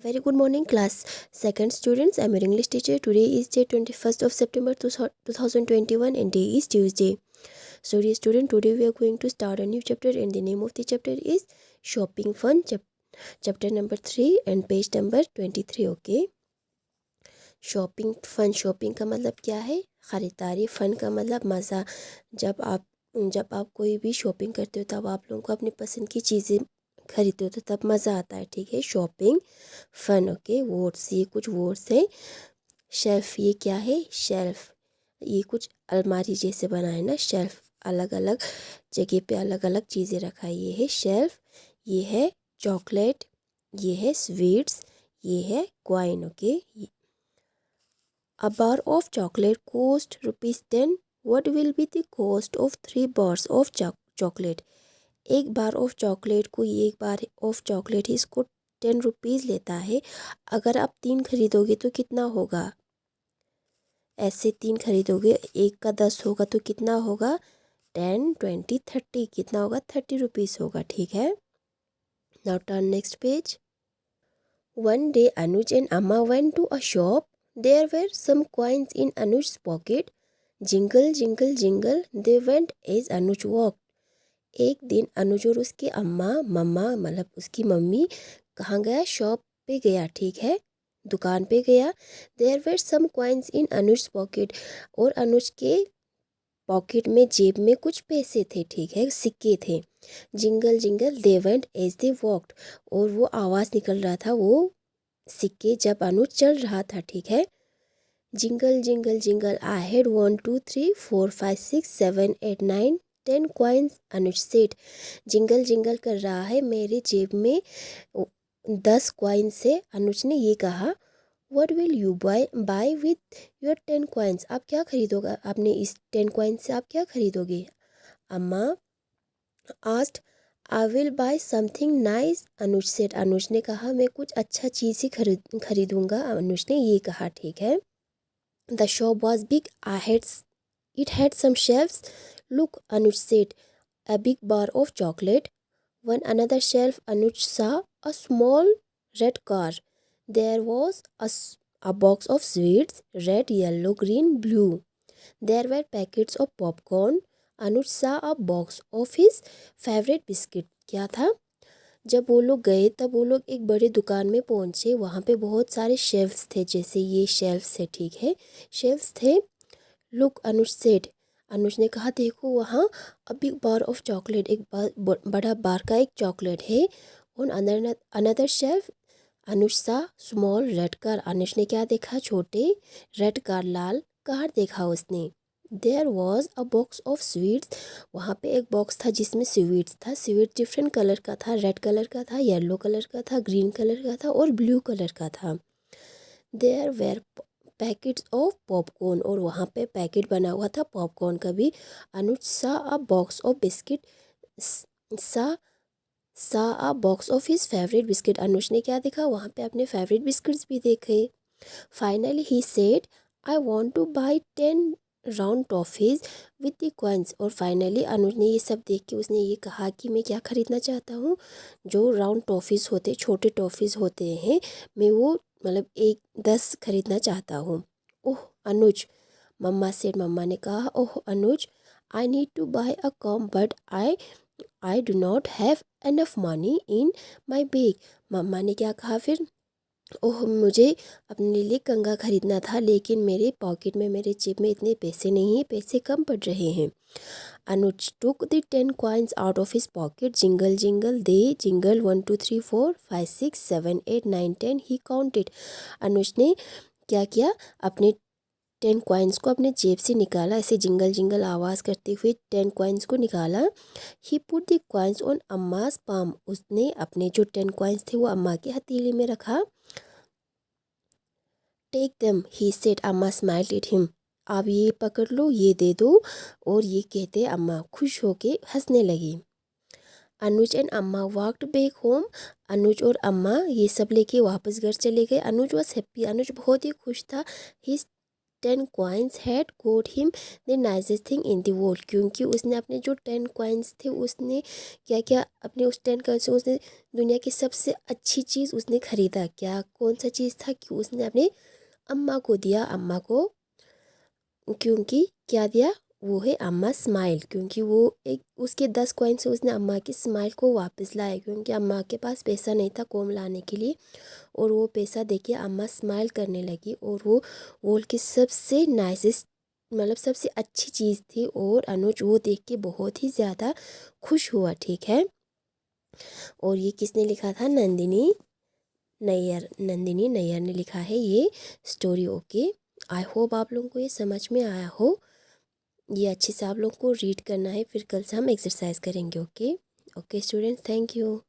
Very good morning, class second students. I'm your English teacher. Today is day 21st of September 2021 and day is Tuesday. So dear student, today we are going to start a new chapter and the name of the chapter is Shopping Fun, chapter number 3 and page number 23. Okay. Shopping fun, shopping का मतलब क्या है? ख़रीदारी। फ़न का मतलब मज़ा। जब आप कोई भी शॉपिंग करते हो तब आप लोगों को अपनी पसंद की चीज़ें खरीदते हो तो तब मज़ा आता है। ठीक है, शॉपिंग फन। ओके, वर्ड्स, ये कुछ वर्ड्स हैं। शेल्फ, ये क्या है? शेल्फ, ये कुछ अलमारी जैसे बना है ना। शेल्फ, अलग अलग जगह पे अलग अलग चीज़ें रखा है, ये है शेल्फ। ये है चॉकलेट, ये है स्वीट्स, ये है coin. Okay, a bar of chocolate cost ₹10. What will be the cost of 3 bars of chocolate? एक बार ऑफ चॉकलेट को, ये एक बार ऑफ चॉकलेट ही इसको 10 रुपीज़ लेता है। अगर आप 3 खरीदोगे तो कितना होगा? ऐसे 3 खरीदोगे, एक का 10 होगा तो कितना होगा? 10, 20, 30, कितना होगा? 30 रुपीज़ होगा। ठीक है, now turn next page. One day Anuj and Amma went to a shop. There were some coins in Anuj's pocket. Jingle, jingle, jingle, they went as Anuj walked. एक दिन अनुज और उसकी मम्मा मतलब उसकी मम्मी कहाँ गया? शॉप पे गया। ठीक है, दुकान पे गया। There were some coins in Anuj's pocket. और अनुज के पॉकेट में, जेब में कुछ पैसे थे। ठीक है, सिक्के थे। Jingle jingle they went as they walked, और वो आवाज़ निकल रहा था वो सिक्के जब अनुज चल रहा था। ठीक है, jingle jingle jingle I had 1 2 3 4 5 6 7 8 9 10 coins, Anuj said. Jingle jingle कर रहा है, मेरे जेब में 10 कॉइन से। अनुज ने ये कहा। What will you buy with your 10 coins? आप क्या खरीदोगे? आपने इस 10 coins से आप क्या खरीदोगे? अम्मा asked. I will buy something nice, Anuj said. अनुज ने कहा, मैं कुछ अच्छा चीज़ ही खरीदूंगा। अनुज ने ये कहा। ठीक है, The shop was big. It had some shelves. Look, Anuj said. A big bar of chocolate. On another shelf, Anuj saw a small red car. There was a box of sweets, red, yellow, green, blue. There were packets of popcorn. Anuj saw a box of his favorite biscuit. क्या था? जब वो लोग गए तब वो लोग एक बड़े दुकान में पहुंचे। वहाँ पे बहुत सारे शेल्फ्स थे, जैसे ये शेल्फ्स है। ठीक है, शेल्फ्स थे। लुक, अनुज सेड. अनुज ने कहा, देखो वहाँ a big bar of chocolate, एक बड़ा बार का एक चॉकलेट है। ऑन अनदर शेल्फ अनुज सा स्मॉल रेड कार. अनुज ने क्या देखा? छोटे रेड कार, लाल कार देखा उसने। There was a box of sweets. वहाँ पे एक बॉक्स था जिसमें स्वीट्स था। स्वीट डिफरेंट कलर का था, रेड कलर का था, येलो कलर का था, ग्रीन कलर का था और ब्लू कलर का था। There were packets of popcorn, और वहाँ पे पैकेट बना हुआ था पॉपकॉर्न का भी। अनुज सा a box of biscuit, saw a box of his favourite biscuit. Anuj ने क्या देखा? वहाँ पे अपने फेवरेट बिस्किट्स भी देखे। Finally he said, I want two by 10 round toffees with the coins. और फाइनली अनुज ने ये सब देख के उसने ये कहा कि मैं क्या खरीदना चाहता हूँ? जो राउंड टॉफीज़ होते, छोटे टॉफीज़ होते हैं, मैं वो मतलब 10 खरीदना चाहता हूँ। ओह अनुज, मम्मा सेड. मम्मा ने कहा, oh Anuj, I need to buy a comb but I do not have enough money in my bag. मम्मा ने क्या कहा फिर? ओह, मुझे अपने लिए कंघा खरीदना था, लेकिन मेरे पॉकेट में, मेरे जेब में इतने पैसे नहीं हैं, पैसे कम पड़ रहे हैं. अनुज took the 10 coins out of his pocket. Jingle, jingle, they jingle 1, 2, 3, 4, 5, 6, 7, 8, 9, 10. He counted. अनुज ने क्या किया? अपने 10 कॉइन्स को अपने जेब से निकाला, ऐसे जिंगल जिंगल आवाज़ करते हुए 10 कॉइन्स को निकाला। He put the coins on Amma's palm. उसने अपने जो 10 कॉइन्स थे वो अम्मा के हथेली में रखा। Take them, he said. Amma smiled at him. आप ये पकड़ लो, ये दे दो. और ये कहते अम्मा खुश होके हंसने लगी। अनुज एंड अम्मा वॉकड बैक होम. अनुज और अम्मा ये सब लेके वापस घर चले गए. अनुज वॉज हैप्पी. अनुज बहुत ही खुश था. ही 10 coins had got him the nicest thing in the world। क्योंकि उसने अपने जो 10 coins थे उसने क्या क्या अपने उस 10 coins से उसने दुनिया की सबसे अच्छी चीज़ उसने ख़रीदा। क्या कौन सा चीज़ था कि उसने अपने अम्मा को दिया। अम्मा को क्योंकि क्या दिया, वो है अम्मा स्माइल। क्योंकि वो एक उसके 10 कॉइन से उसने अम्मा की स्माइल को वापस लाया। क्योंकि अम्मा के पास पैसा नहीं था कोम लाने के लिए, और वो पैसा देके अम्मा स्माइल करने लगी। और वो वर्ल्ड की सबसे नाइसेस्ट मतलब सबसे अच्छी चीज़ थी। और अनुज वो देख के बहुत ही ज़्यादा खुश हुआ। ठीक है, और ये किसने लिखा था? नंदिनी नैयर। नंदिनी नैयर ने लिखा है ये स्टोरी। ओके, आई होप आप लोगों को ये समझ में आया हो। ये अच्छे से आप लोग को रीड करना है, फिर कल से हम एक्सरसाइज करेंगे। Okay okay students, thank you.